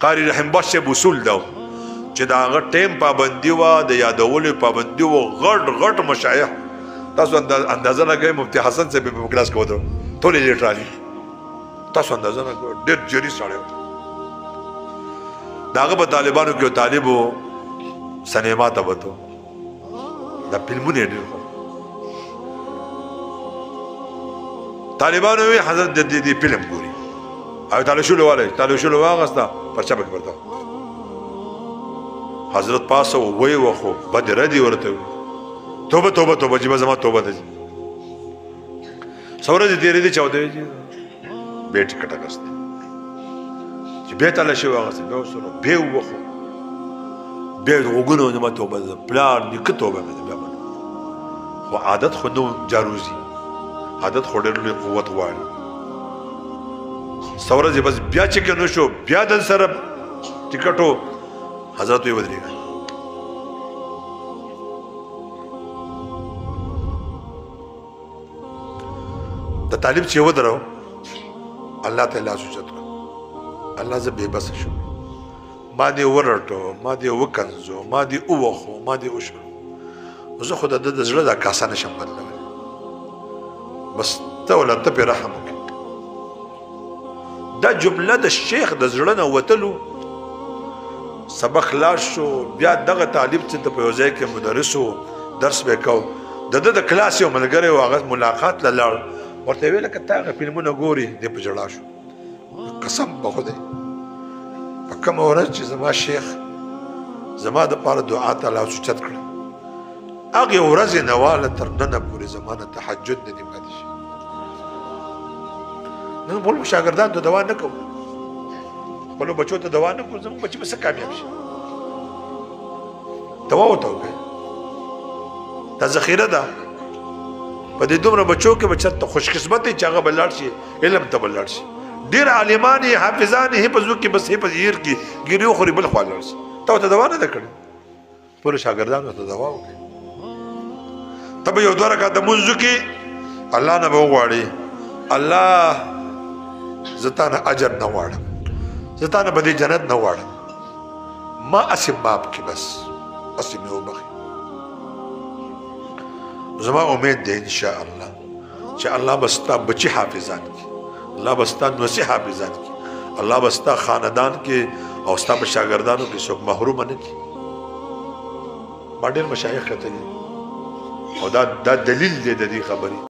قاری رحم بخش اصول دا چې دا هغه ټیم پابندي وه د یادولو پابندي وه غټ مشایخ تاسو اندازه نه کوئ مفتي حسن صاحب په کلاس کې ودرو ټولې لیټرالي تاسو اندازه نه کوئ ډېر جري سړی و د هغه په طالبانو کې یو طالب و سینما ته وته دا فلمونه یې ډېر طالبانو وی حضرت د فلم ګوري او تالشولو واغسته پرچا پکې پرته حضرت پاسه وی وخو بد ردی ورته توبه چې به زما توبه ده سورج تیرې دي چاوده وي بیٹ کټه کسته چې به تالشو واغسته به وسره به وخو به وګونو زما توبه ده پلان نیکه توبه ده بیا خو عادت خو نو جاروزی عادت خو ډېر لوی قوت غواړي سورج بس بیا چې کنو شو بیا د سره ټیکټو حضرت وی ودرېږه د طالب چې ودرو الله تعالی سوچت کو الله زه بے بس شو ما دې ورټو ما دې وکنزو ما دې اوخو ما دې وشو زه خو د زړه د کاسه نشم بدلولی بس ته ولته په رحم وکړه دا جمله د شیخ د زړه نه وتلو سبق خلاص شو بیا دغه طالب چې په یو ځای کې مدرس و درس به کو د کلاس یو ملګری و هغه ملاقات له لاړ ورته ویل که ته هغه فلمونه ګوري دی په ژړا شو قسم په خدای په کومه ورځ چې زما شیخ زما دپاره دعا تعالی اوچت کړه هغې ورځې نه واله تر ننه پورې زما نه تهجد نه دي پاتې شي نن ټول شاګردان ته دوا نه کوو خپلو بچو ته دوا نه کوو زموږ بچي به څه کامیاب شي دوا ورته وکړئ دا ذخیره ده په دې دومره بچو کې به چېرته خوشقسمت دی چې هغه به لاړ شي علم ته به لاړ شي ډېر عالمان یې حافظان یې حفظ وکړي بس حفظ هیر کړي ګیرې وخوري بل خوا لاړ شي تا ورته دوا نه ده کړې ټولو شاګردانو ته دوا وکړئ ته به یو دوه رکعته لمونځ وکړي الله نه به وغواړي الله زه تا نه اجر نه غواړم زه تا نه به دې جنت نه غواړم ما اسې معاف کړي بس اسې مې وبخي زما امید دی انشاءالله چې الله به ستا بچي حافظان کړي الله به ستا نوسي حافظان کړي الله به ستا خاندان کې او ستا په شاګردانو کې څوک محرومه نه کړي ما ډېر مشایخ کتلي او دا دلیل دی د دې خبرې